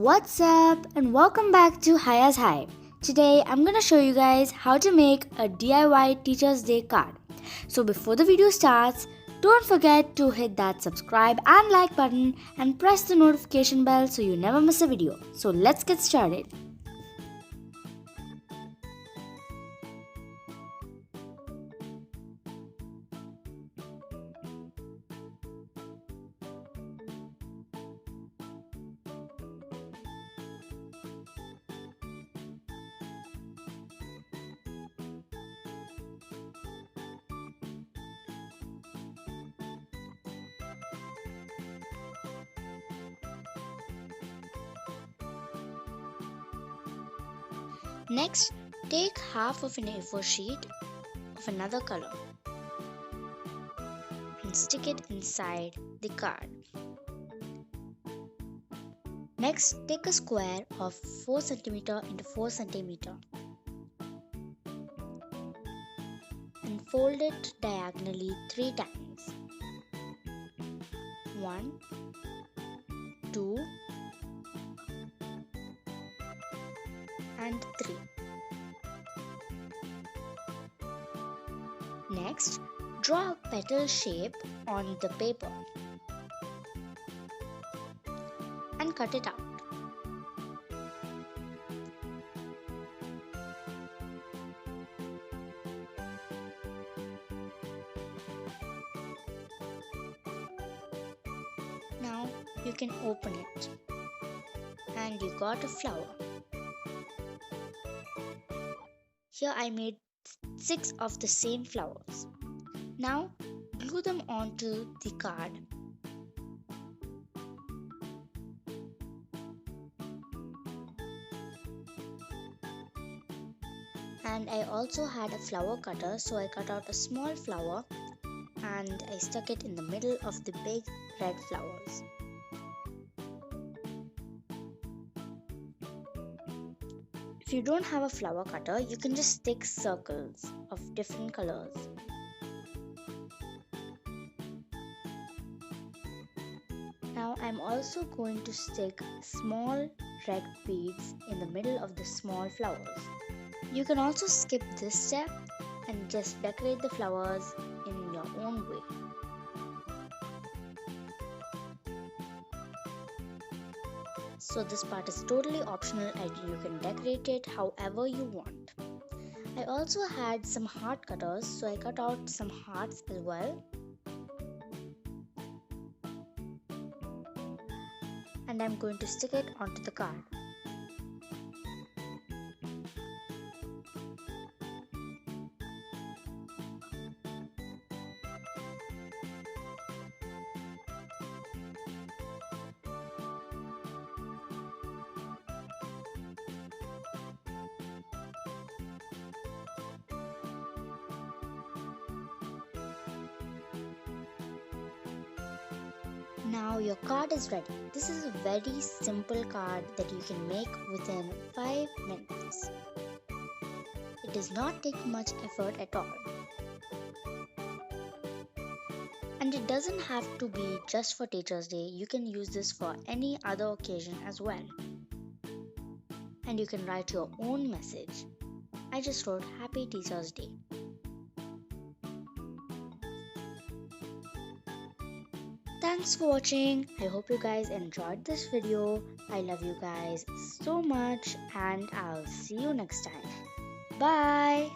What's up and welcome back to Hayah'z Hive. Today I'm gonna show you guys how to make a DIY Teacher's Day card. So before the video starts, don't forget to hit that subscribe and like button and press the notification bell so you never miss a video. So let's get started. Next, take half of an A4 sheet of another color and stick it inside the card. Next, take a square of 4 cm into 4 cm and fold it diagonally 3 times. 1, 2, and 3. Next, draw a petal shape on the paper and cut it out. Now you can open it and you got a flower. Here I made 6 of the same flowers. Now glue them onto the card. And I also had a flower cutter, so I cut out a small flower and I stuck it in the middle of the big red flowers. If you don't have a flower cutter, you can just stick circles of different colors. Now I'm also going to stick small red beads in the middle of the small flowers. You can also skip this step and just decorate the flowers in your own way. So this part is totally optional and you can decorate it however you want. I also had some heart cutters, so I cut out some hearts as well. And I'm going to stick it onto the card. Now your card is ready. This is a very simple card that you can make within 5 minutes. It does not take much effort at all. And it doesn't have to be just for Teacher's Day. You can use this for any other occasion as well. And you can write your own message. I just wrote Happy Teacher's Day. Thanks for watching. I hope you guys enjoyed this video. I love you guys so much and I'll see you next time. Bye.